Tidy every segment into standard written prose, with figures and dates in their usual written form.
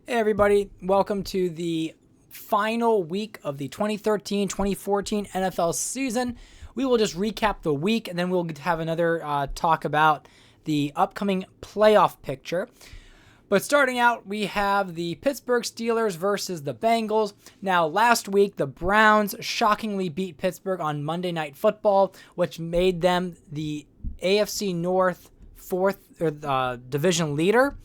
Hey everybody, welcome to the final week of the 2013-2014 NFL season. We will just recap the week and then we'll have another talk about the upcoming playoff picture. But starting out, we have the Pittsburgh Steelers versus the Bengals. Now, last week, the Browns shockingly beat Pittsburgh on Monday Night Football, which made them the AFC North division leader.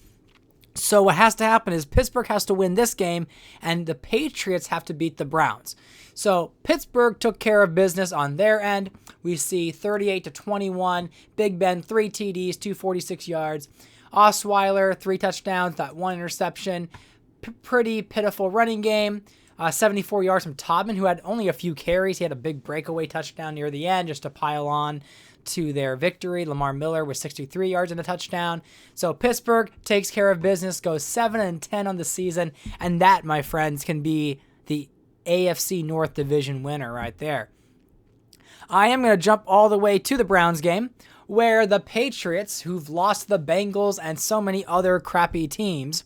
So what has to happen is Pittsburgh has to win this game, and the Patriots have to beat the Browns. So Pittsburgh took care of business on their end. We see 38-21. Big Ben, 3 TDs, 246 yards. Osweiler, 3 touchdowns, that 1 interception. Pretty pitiful running game. 74 yards from Todman, who had only a few carries. He had a big breakaway touchdown near the end just to pile on to their victory. Lamar Miller with 63 yards and a touchdown. So Pittsburgh takes care of business, goes 7-10 on the season, and that, my friends, can be the AFC North Division winner right there. I am going to jump all the way to the Browns game, where the Patriots, who've lost the Bengals and so many other crappy teams,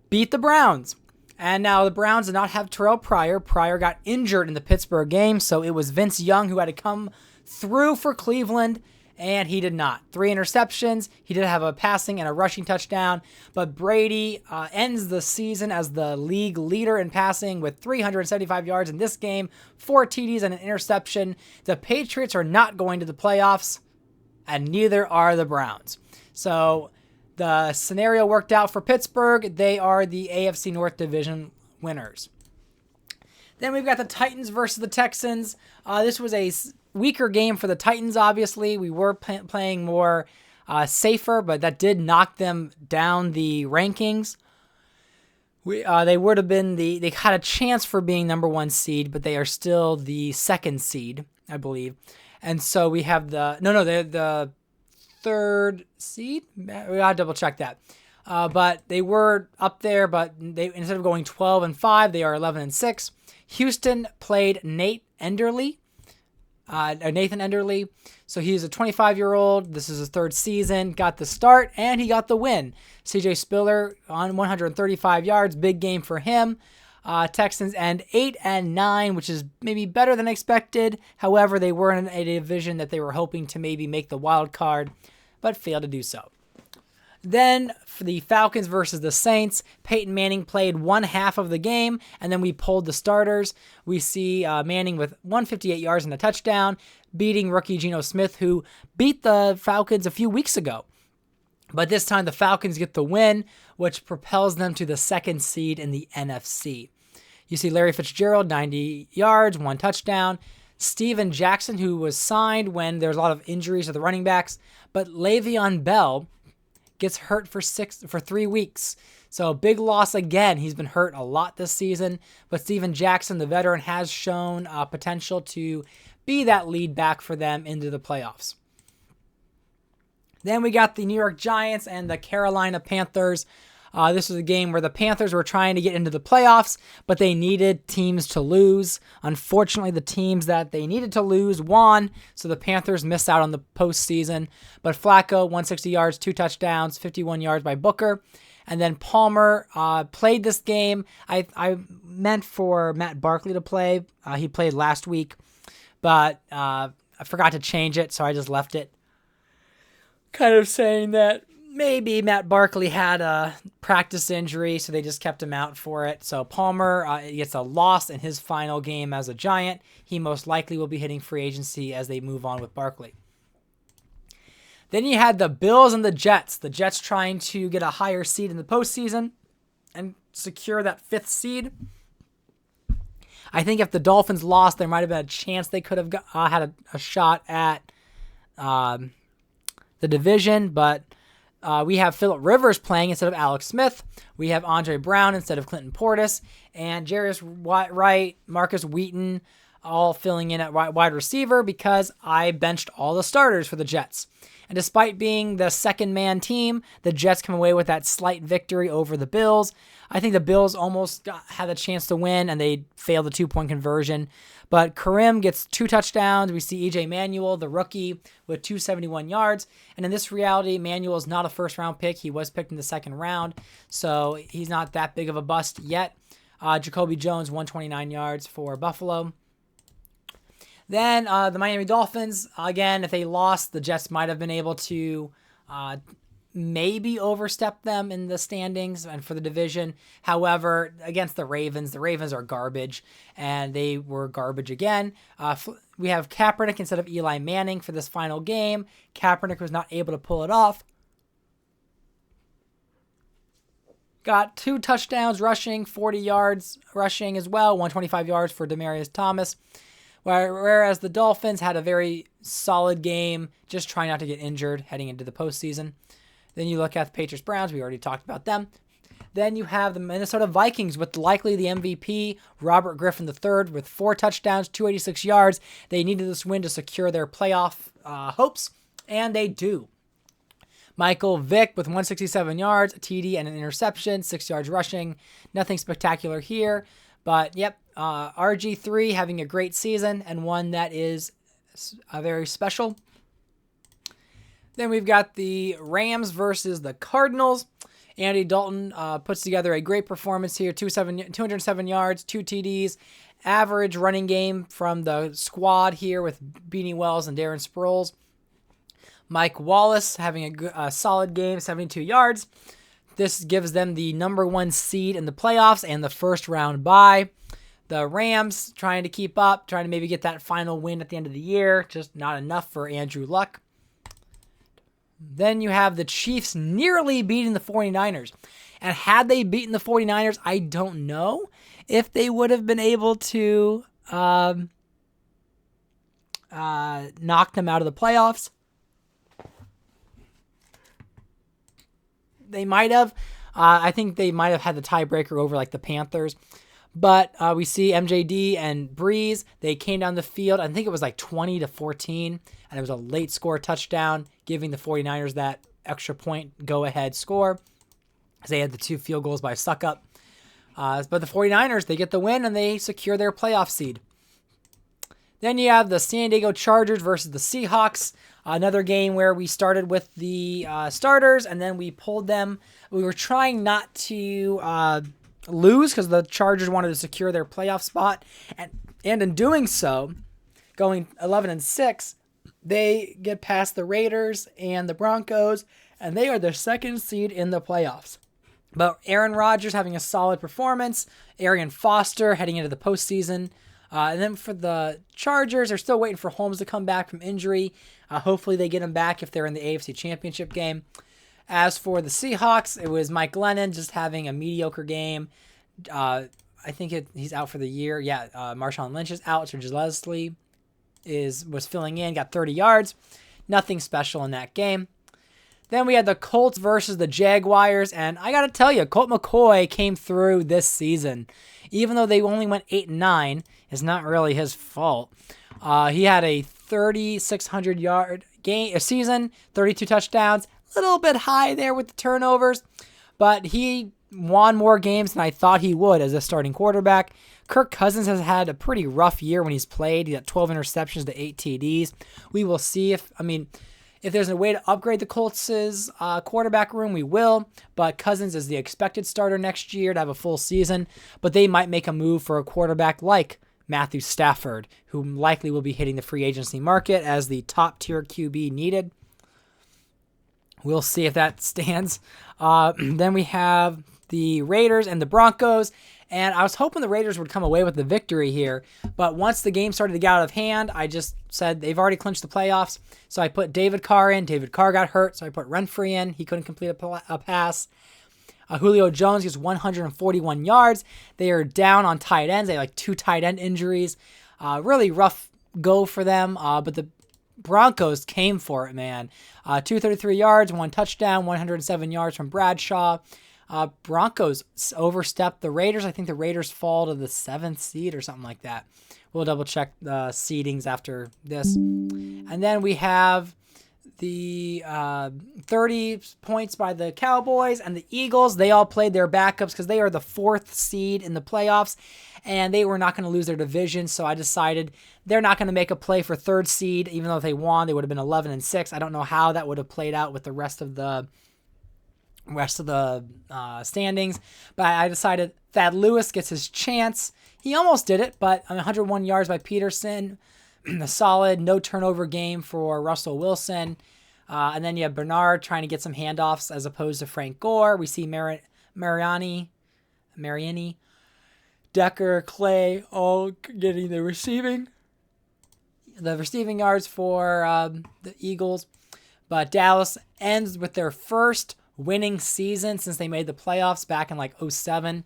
beat the Browns. And now the Browns did not have Terrell Pryor. Pryor got injured in the Pittsburgh game, so it was Vince Young who had to come through for Cleveland, and he did not. 3 interceptions. He did have a passing and a rushing touchdown, but Brady ends the season as the league leader in passing with 375 yards in this game, 4 TDs and an interception. The Patriots are not going to the playoffs, and neither are the Browns. So the scenario worked out for Pittsburgh. They are the AFC North Division winners. Then we've got the Titans versus the Texans. This was a weaker game for the Titans, obviously. We were playing more safer, but that did knock them down the rankings. They would have been they had a chance for being number 1 seed, but they are still the 2nd seed, I believe. And so we have they're the 3rd seed. We gotta double check that. But they were up there, but they instead of going 12-5, they are 11-6. Houston played Nathan Enderle. So he's a 25-year-old. This is his 3rd season. Got the start, and he got the win. CJ Spiller on 135 yards. Big game for him. Texans end 8-9, which is maybe better than expected. However, they were in a division that they were hoping to maybe make the wild card, but failed to do so. Then for the Falcons versus the Saints, Peyton Manning played 1 half of the game, and then we pulled the starters. We see Manning with 158 yards and a touchdown, beating rookie Geno Smith, who beat the Falcons a few weeks ago. But this time the Falcons get the win, which propels them to the 2nd seed in the NFC. You see Larry Fitzgerald, 90 yards, 1 touchdown. Steven Jackson, who was signed when there's a lot of injuries to the running backs, but Le'Veon Bell gets hurt for 3 weeks. So big loss again. He's been hurt a lot this season, but Steven Jackson, the veteran, has shown potential to be that lead back for them into the playoffs. Then we got the New York Giants and the Carolina Panthers. This was a game where the Panthers were trying to get into the playoffs, but they needed teams to lose. Unfortunately, the teams that they needed to lose won, so the Panthers missed out on the postseason. But Flacco, 160 yards, 2 touchdowns, 51 yards by Booker. And then Palmer played this game. I meant for Matt Barkley to play. He played last week, but I forgot to change it, so I just left it. Kind of saying that maybe Matt Barkley had a practice injury, so they just kept him out for it. So Palmer gets a loss in his final game as a Giant. He most likely will be hitting free agency as they move on with Barkley. Then you had the Bills and the Jets. The Jets trying to get a higher seed in the postseason and secure that 5th seed. I think if the Dolphins lost, there might have been a chance they could have had a shot at the division, but we have Phillip Rivers playing instead of Alex Smith. We have Andre Brown instead of Clinton Portis, and Jarius Wright, Marcus Wheaton, all filling in at wide receiver because I benched all the starters for the Jets. And despite being the second-man team, the Jets come away with that slight victory over the Bills. I think the Bills almost had a chance to win, and they failed the 2-point conversion. But Kareem gets 2 touchdowns. We see E.J. Manuel, the rookie, with 271 yards. And in this reality, Manuel is not a first-round pick. He was picked in the second round, so he's not that big of a bust yet. Jacoby Jones, 129 yards for Buffalo. Then the Miami Dolphins, again, if they lost, the Jets might have been able to maybe overstep them in the standings and for the division. However, against the Ravens are garbage, and they were garbage again. We have Kaepernick instead of Eli Manning for this final game. Kaepernick was not able to pull it off. Got 2 touchdowns rushing, 40 yards rushing as well, 125 yards for Demaryius Thomas. Whereas the Dolphins had a very solid game, just trying not to get injured heading into the postseason. Then you look at the Patriots-Browns. We already talked about them. Then you have the Minnesota Vikings with likely the MVP, Robert Griffin III, with 4 touchdowns, 286 yards. They needed this win to secure their playoff hopes, and they do. Michael Vick with 167 yards, a TD, and an interception, 6 yards rushing. Nothing spectacular here. But, yep, RG3 having a great season and one that is very special. Then we've got the Rams versus the Cardinals. Andy Dalton puts together a great performance here, 207 yards, 2 TDs. Average running game from the squad here with Beanie Wells and Darren Sproles. Mike Wallace having a solid game, 72 yards. This gives them the number 1 seed in the playoffs and the first round bye. The Rams trying to keep up, trying to maybe get that final win at the end of the year. Just not enough for Andrew Luck. Then you have the Chiefs nearly beating the 49ers. And had they beaten the 49ers, I don't know if they would have been able to knock them out of the playoffs. They might have. I think they might have had the tiebreaker over like the Panthers. But we see MJD and Breeze. They came down the field. I think it was like 20-14. And it was a late score touchdown, giving the 49ers that extra point go-ahead score. As they had the 2 field goals by Suckup. But the 49ers, they get the win and they secure their playoff seed. Then you have the San Diego Chargers versus the Seahawks. Another game where we started with the starters and then we pulled them. We were trying not to lose because the Chargers wanted to secure their playoff spot. And in doing so, going 11-6, they get past the Raiders and the Broncos, and they are the 2nd seed in the playoffs. But Aaron Rodgers having a solid performance. Arian Foster heading into the postseason. And then for the Chargers, they're still waiting for Holmes to come back from injury. Hopefully they get him back if they're in the AFC Championship game. As for the Seahawks, it was Mike Glennon just having a mediocre game. I think he's out for the year. Yeah, Marshawn Lynch is out. So Leslie was filling in, got 30 yards. Nothing special in that game. Then we had the Colts versus the Jaguars, and I got to tell you, Colt McCoy came through this season. Even though they only went 8-9, it's not really his fault. He had a 3,600-yard season, 32 touchdowns, a little bit high there with the turnovers, but he won more games than I thought he would as a starting quarterback. Kirk Cousins has had a pretty rough year when he's played. He got 12 interceptions to 8 TDs. We will see if there's a way to upgrade the Colts' quarterback room, we will. But Cousins is the expected starter next year to have a full season. But they might make a move for a quarterback like Matthew Stafford, who likely will be hitting the free agency market as the top-tier QB needed. We'll see if that stands. Then we have the Raiders and the Broncos. And I was hoping the Raiders would come away with the victory here. But once the game started to get out of hand, I just said they've already clinched the playoffs. So I put David Carr in. David Carr got hurt, so I put Renfree in. He couldn't complete a pass. Julio Jones gets 141 yards. They are down on tight ends. They have like 2 tight end injuries. Really rough go for them. But the Broncos came for it, man. 233 yards, 1 touchdown, 107 yards from Bradshaw. Broncos overstepped the Raiders. I think the Raiders fall to the 7th seed or something like that. We'll double check the seedings after this. And then we have the 30 points by the Cowboys and the Eagles. They all played their backups because they are the 4th seed in the playoffs, and they were not going to lose their division. So I decided they're not going to make a play for 3rd seed, even though if they won, they would have been 11-6. I don't know how that would have played out with the rest of the standings, but I decided Thad Lewis gets his chance. He almost did it, but 101 yards by Peterson. A solid no turnover game for Russell Wilson. And then you have Bernard trying to get some handoffs as opposed to Frank Gore. We see Mariani, Decker, Clay all getting the receiving yards for the Eagles. But Dallas ends with their first winning season since they made the playoffs back in like 2007.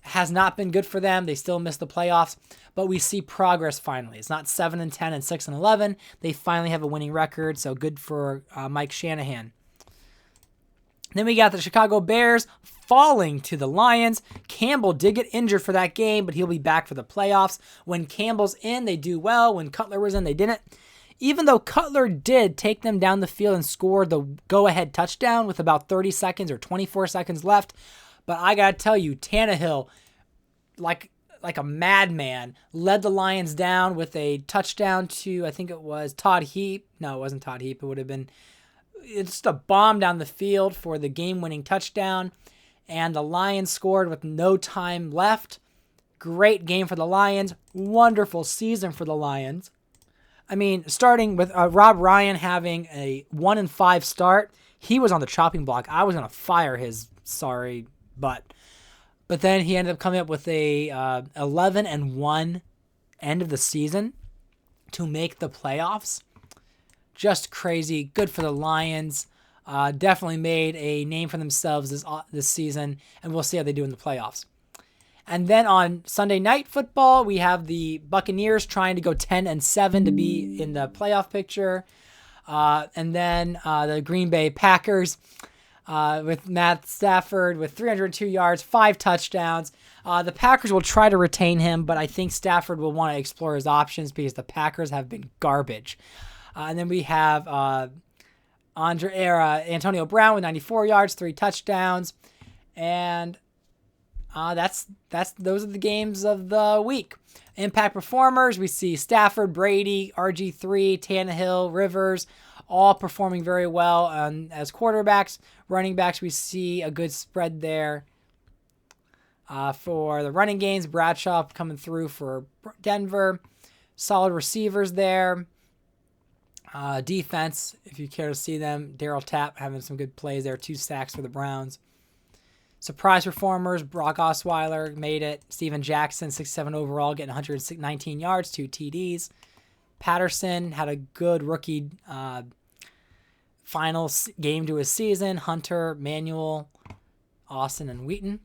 Has not been good for them. They still missed the playoffs, but we see progress finally. It's not 7-10 and 6-11. They finally have a winning record, so good for Mike Shanahan. Then we got the Chicago Bears falling to the Lions. Campbell did get injured for that game, but he'll be back for the playoffs. When Campbell's in, they do well. When Cutler was in, they didn't. Even though Cutler did take them down the field and score the go-ahead touchdown with about 30 seconds or 24 seconds left, but I got to tell you, Tannehill, like a madman, led the Lions down with a touchdown to, I think it was Todd Heap. No, it wasn't Todd Heap. It would have been just a bomb down the field for the game-winning touchdown. And the Lions scored with no time left. Great game for the Lions. Wonderful season for the Lions. I mean, starting with Rob Ryan having a 1-5 start, he was on the chopping block. I was going to fire his sorry butt. But then he ended up coming up with a 11-1 end of the season to make the playoffs. Just crazy. Good for the Lions. Definitely made a name for themselves this season, and we'll see how they do in the playoffs. And then on Sunday Night Football, we have the Buccaneers trying to go 10-7 to be in the playoff picture. And then the Green Bay Packers with Matt Stafford with 302 yards, 5 touchdowns. The Packers will try to retain him, but I think Stafford will want to explore his options because the Packers have been garbage. And then we have Antonio Brown with 94 yards, 3 touchdowns. And those are the games of the week. Impact performers, we see Stafford, Brady, RG3, Tannehill, Rivers, all performing very well as quarterbacks. Running backs, we see a good spread there. For the running games, Bradshaw coming through for Denver. Solid receivers there. Defense, if you care to see them, Darryl Tapp having some good plays there. 2 sacks for the Browns. Surprise performers, Brock Osweiler made it. Steven Jackson, 6'7" overall, getting 119 yards, 2 TDs. Patterson had a good rookie final game to his season. Hunter, Manuel, Austin, and Wheaton.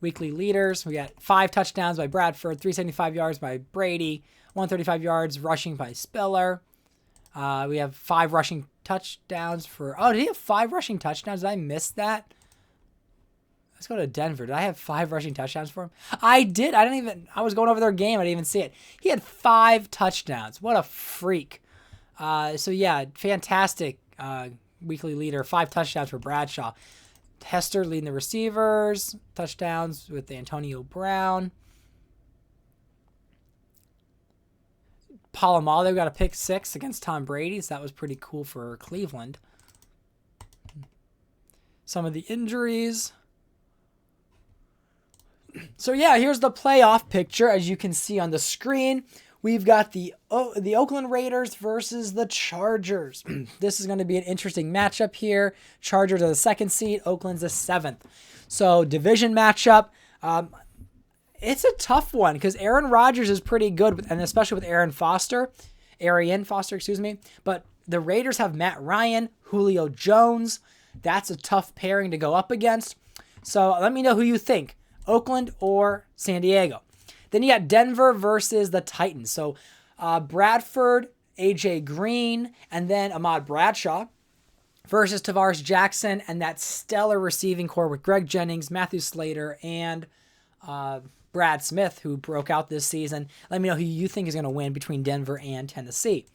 Weekly leaders, we got 5 touchdowns by Bradford, 375 yards by Brady, 135 yards rushing by Spiller. We have 5 rushing touchdowns for... Oh, did he have 5 rushing touchdowns? Did I miss that? Let's go to Denver. Did I have 5 rushing touchdowns for him? I did. I was going over their game. I didn't even see it. He had 5 touchdowns. What a freak. So, yeah, fantastic weekly leader. 5 touchdowns for Bradshaw. Hester leading the receivers. Touchdowns with Antonio Brown. Polamalu got a pick 6 against Tom Brady. So that was pretty cool for Cleveland. Some of the injuries. So, yeah, here's the playoff picture. As you can see on the screen, we've got the Oakland Raiders versus the Chargers. This is going to be an interesting matchup here. Chargers are the 2nd seed. Oakland's the 7th. So, division matchup. It's a tough one because Aaron Rodgers is pretty good, and especially with Arian Foster, But the Raiders have Matt Ryan, Julio Jones. That's a tough pairing to go up against. So, let me know who you think. Oakland or San Diego. Then you got Denver versus the Titans. So Bradford, AJ Green, and then Ahmad Bradshaw versus Tavares Jackson and that stellar receiving core with Greg Jennings, Matthew Slater, and Brad Smith, who broke out this season. Let me know who you think is going to win between Denver and Tennessee.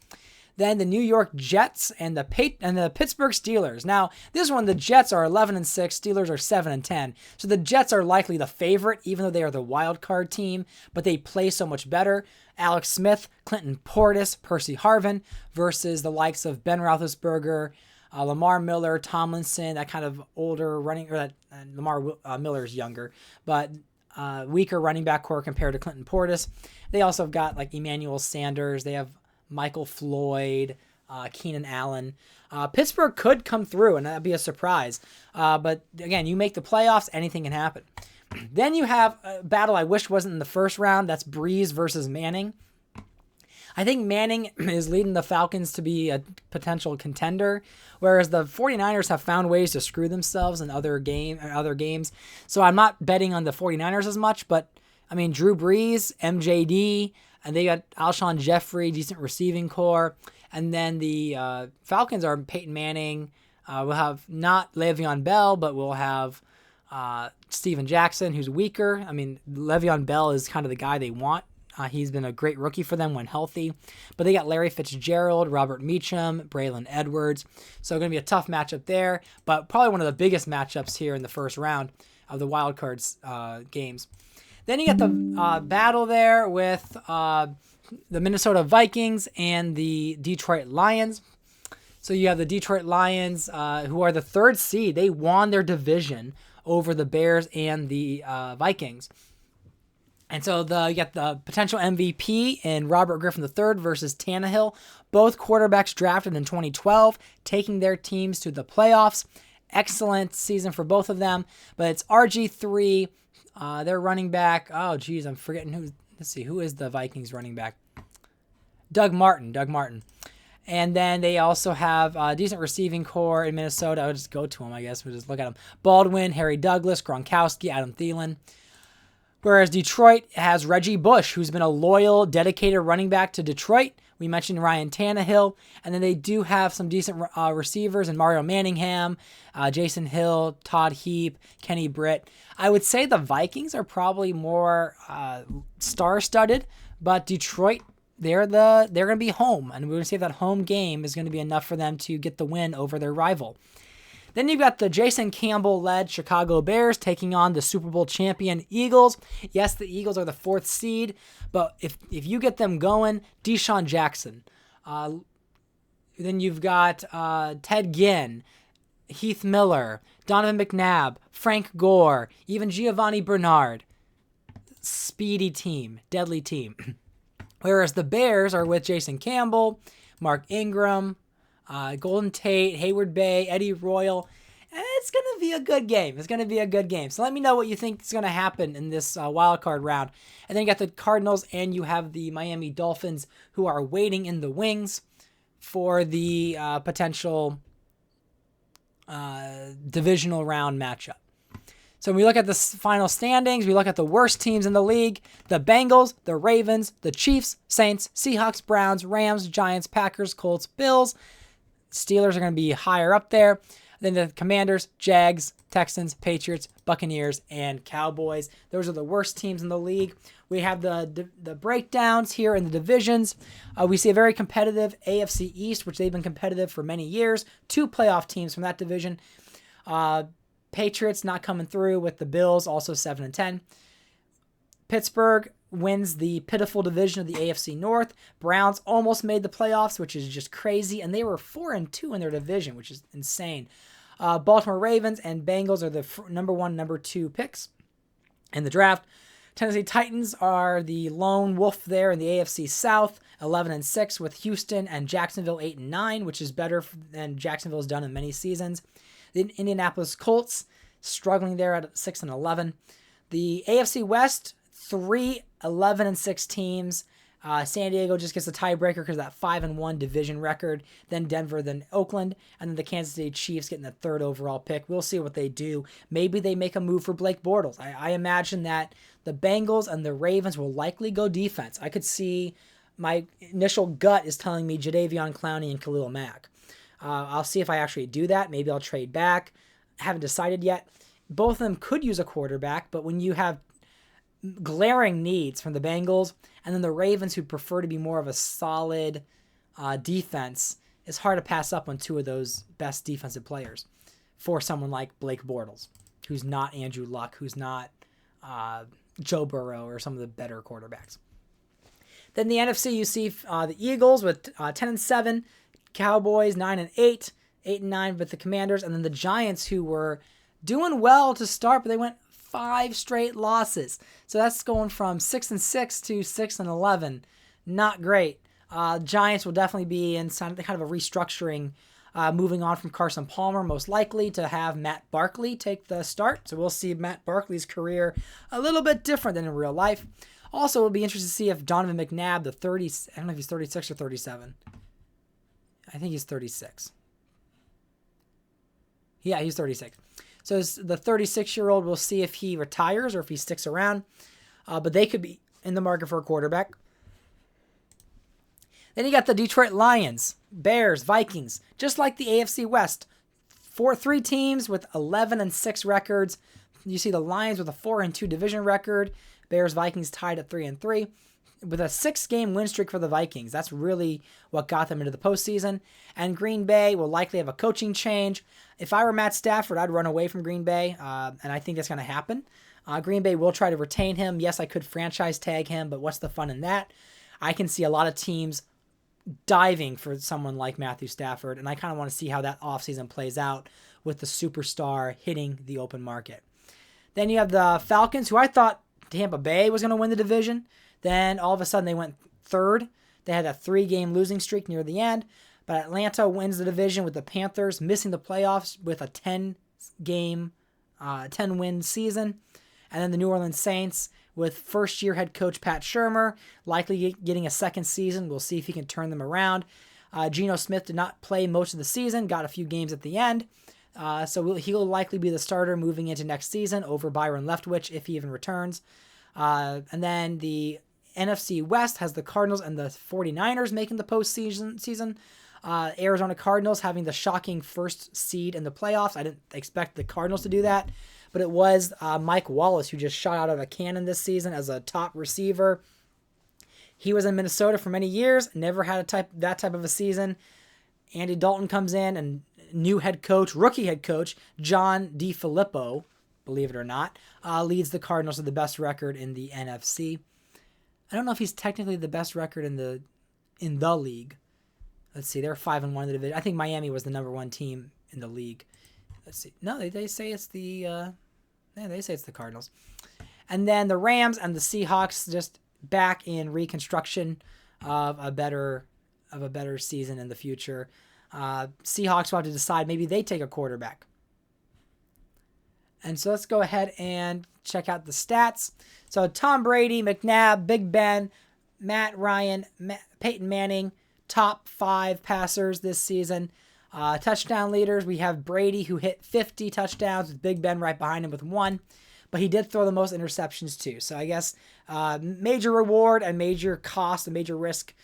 Then the New York Jets and the Pittsburgh Steelers. Now, this one, the Jets are 11-6, Steelers are 7-10. So the Jets are likely the favorite, even though they are the wild card team, but they play so much better. Alex Smith, Clinton Portis, Percy Harvin versus the likes of Ben Roethlisberger, Lamar Miller, Tomlinson, that kind of older running, or that Lamar Miller is younger, but weaker running back core compared to Clinton Portis. They also have got like Emmanuel Sanders. They have Michael Floyd, Keenan Allen. Pittsburgh could come through, and that'd be a surprise. But again, you make the playoffs, anything can happen. Then you have a battle I wish wasn't in the first round. That's Breeze versus Manning. I think Manning is leading the Falcons to be a potential contender, whereas the 49ers have found ways to screw themselves in other games. So I'm not betting on the 49ers as much, but I mean, Drew Brees, MJD, and they got Alshon Jeffrey, decent receiving core. And then the Falcons are Peyton Manning. We'll have not Le'Veon Bell, but we'll have Steven Jackson, who's weaker. I mean, Le'Veon Bell is kind of the guy they want. He's been a great rookie for them when healthy. But they got Larry Fitzgerald, Robert Meacham, Braylon Edwards. So going to be a tough matchup there. But probably one of the biggest matchups here in the first round of the wild cards games. Then you get the battle there with the Minnesota Vikings and the Detroit Lions. So you have the Detroit Lions, who are the third seed. They won their division over the Bears and the Vikings. And so you got the potential MVP in Robert Griffin III versus Tannehill. Both quarterbacks drafted in 2012, taking their teams to the playoffs. Excellent season for both of them. But it's RG3, their running back. Oh, geez, I'm forgetting who. Let's see, who is the Vikings running back? Doug Martin. And then they also have a decent receiving core in Minnesota. I'll just go to them, I guess. We'll just look at them. Baldwin, Harry Douglas, Gronkowski, Adam Thielen. Whereas Detroit has Reggie Bush, who's been a loyal, dedicated running back to Detroit. We mentioned Ryan Tannehill. And then they do have some decent receivers in Mario Manningham, Jason Hill, Todd Heap, Kenny Britt. I would say the Vikings are probably more star-studded, but Detroit, they're going to be home. And we're going to see if that home game is going to be enough for them to get the win over their rival. Then you've got the Jason Campbell-led Chicago Bears taking on the Super Bowl champion Eagles. Yes, the Eagles are the fourth seed, but if you get them going, Deshaun Jackson. Then you've got Ted Ginn, Heath Miller, Donovan McNabb, Frank Gore, even Giovanni Bernard. Speedy team, deadly team. Whereas the Bears are with Jason Campbell, Mark Ingram, Golden Tate, Hayward Bay, Eddie Royal. It's going to be a good game. So let me know what you think is going to happen in this wild card round. And then you got the Cardinals and you have the Miami Dolphins, who are waiting in the wings for the potential divisional round matchup. So when we look at the final standings, we look at the worst teams in the league: the Bengals, the Ravens, the Chiefs, Saints, Seahawks, Browns, Rams, Giants, Packers, Colts, Bills. Steelers are going to be higher up there. Then the Commanders, Jags, Texans, Patriots, Buccaneers, and Cowboys. Those are the worst teams in the league. We have the breakdowns here in the divisions. We see a very competitive AFC East, which they've been competitive for many years. 2 playoff teams from that division. Patriots not coming through with the Bills, also 7-10. Pittsburgh wins the pitiful division of the AFC North. Browns almost made the playoffs, which is just crazy, and they were 4-2 in their division, which is insane. Baltimore Ravens and Bengals are the number 1, number 2 picks in the draft. Tennessee Titans are the lone wolf there in the AFC South, 11-6, with Houston and Jacksonville 8-9, which is better than Jacksonville's done in many seasons. The Indianapolis Colts struggling there at 6-11. The AFC West, 3 11-6 teams. San Diego just gets a tiebreaker because of that 5-1 division record. Then Denver, then Oakland, and then the Kansas City Chiefs getting the 3rd overall pick. We'll see what they do. Maybe they make a move for Blake Bortles. I imagine that the Bengals and the Ravens will likely go defense. I could see, my initial gut is telling me Jadeveon Clowney and Khalil Mack. I'll see if I actually do that. Maybe I'll trade back. Haven't decided yet. Both of them could use a quarterback, but when you have glaring needs from the Bengals and then the Ravens, who prefer to be more of a solid defense, it's hard to pass up on two of those best defensive players for someone like Blake Bortles, who's not Andrew Luck, who's not Joe Burrow or some of the better quarterbacks. Then the NFC, you see the Eagles with 10-7, Cowboys 9-8, 8-9 with the Commanders, and then the Giants, who were doing well to start, but they went 5 straight losses. So that's going from 6-6 to 6-11. Not great. Giants will definitely be in kind of a restructuring, moving on from Carson Palmer, most likely to have Matt Barkley take the start. So we'll see Matt Barkley's career a little bit different than in real life. Also, it'll be interesting to see if Donovan McNabb, I don't know if he's 36 or 37. I think he's 36. Yeah, he's 36. So the 36-year-old, we'll see if he retires or if he sticks around. But they could be in the market for a quarterback. Then you got the Detroit Lions, Bears, Vikings, just like the AFC West. 3 teams with 11-6 records. You see the Lions with a 4-2 division record. Bears, Vikings tied at 3-3 with a 6-game win streak for the Vikings. That's really what got them into the postseason. And Green Bay will likely have a coaching change. If I were Matt Stafford, I'd run away from Green Bay, and I think that's going to happen. Green Bay will try to retain him. Yes, I could franchise tag him, but what's the fun in that? I can see a lot of teams diving for someone like Matthew Stafford, and I kind of want to see how that offseason plays out with the superstar hitting the open market. Then you have the Falcons, who I thought Tampa Bay was going to win the division. Then all of a sudden they went third. They had a 3-game losing streak near the end, but Atlanta wins the division with the Panthers missing the playoffs with a 10-win season. And then the New Orleans Saints with first-year head coach Pat Shurmur, likely getting a second season. We'll see if he can turn them around. Geno Smith did not play most of the season, got a few games at the end. So he'll likely be the starter moving into next season over Byron Leftwich if he even returns. And then the NFC West has the Cardinals and the 49ers making the postseason. Arizona Cardinals having the shocking first seed in the playoffs. I didn't expect the Cardinals to do that, but it was Mike Wallace who just shot out of a cannon this season as a top receiver. He was in Minnesota for many years, never had that type of a season. Andy Dalton comes in, and rookie head coach, John DeFilippo, believe it or not, leads the Cardinals to the best record in the NFC. I don't know if he's technically the best record in the league. Let's see, they're 5-1 in the division. I think Miami was the number 1 team in the league. Let's see. No, they say it's the Cardinals. And then the Rams and the Seahawks just back in reconstruction of a better season in the future. Seahawks will have to decide maybe they take a quarterback. And so let's go ahead and check out the stats. So Tom Brady, McNabb, Big Ben, Matt Ryan, Peyton Manning, top 5 passers this season. Touchdown leaders, we have Brady, who hit 50 touchdowns with Big Ben right behind him with 1. But he did throw the most interceptions too. So I guess major reward and major cost and major risk.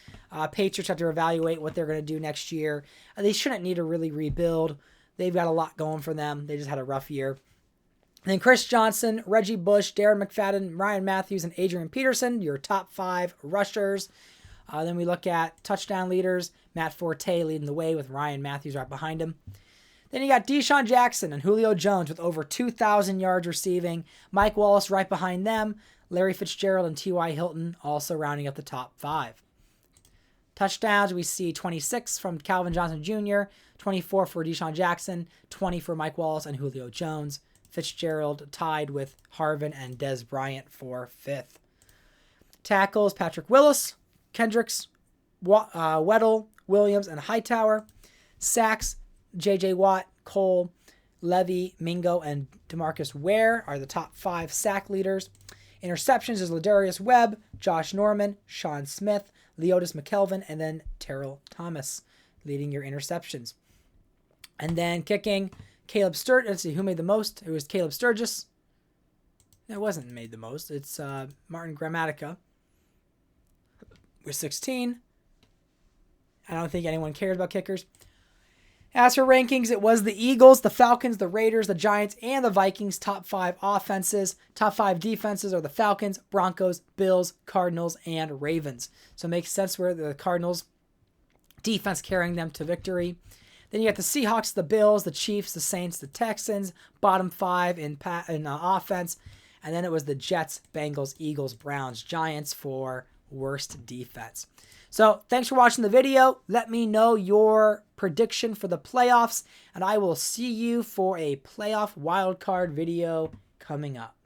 Patriots have to evaluate what they're going to do next year. They shouldn't need to really rebuild. They've got a lot going for them. They just had a rough year. And then Chris Johnson, Reggie Bush, Darren McFadden, Ryan Matthews, and Adrian Peterson, your top 5 rushers. Then we look at touchdown leaders. Matt Forte leading the way with Ryan Matthews right behind him. Then you got Deshaun Jackson and Julio Jones with over 2,000 yards receiving. Mike Wallace right behind them. Larry Fitzgerald and T.Y. Hilton also rounding up the top 5. Touchdowns, we see 26 from Calvin Johnson Jr., 24 for Deshaun Jackson, 20 for Mike Wallace and Julio Jones. Fitzgerald tied with Harvin and Dez Bryant for 5th. Tackles, Patrick Willis, Kendricks, Weddle, Williams, and Hightower. Sacks, J.J. Watt, Cole, Levy, Mingo, and DeMarcus Ware are the top 5 sack leaders. Interceptions is Ladarius Webb, Josh Norman, Sean Smith, Leotis McKelvin, and then Terrell Thomas leading your interceptions. And then kicking, Caleb Sturgis. Let's see who made the most. It was Caleb Sturgis. It wasn't made the most. It's Martin Gramatica with 16. I don't think anyone cares about kickers. As for rankings, it was the Eagles, the Falcons, the Raiders, the Giants, and the Vikings top 5 offenses. Top 5 defenses are the Falcons, Broncos, Bills, Cardinals, and Ravens. So it makes sense where the Cardinals defense carrying them to victory. Then you got the Seahawks, the Bills, the Chiefs, the Saints, the Texans, bottom 5 in offense. And then it was the Jets, Bengals, Eagles, Browns, Giants for worst defense. So thanks for watching the video. Let me know your prediction for the playoffs, and I will see you for a playoff wildcard video coming up.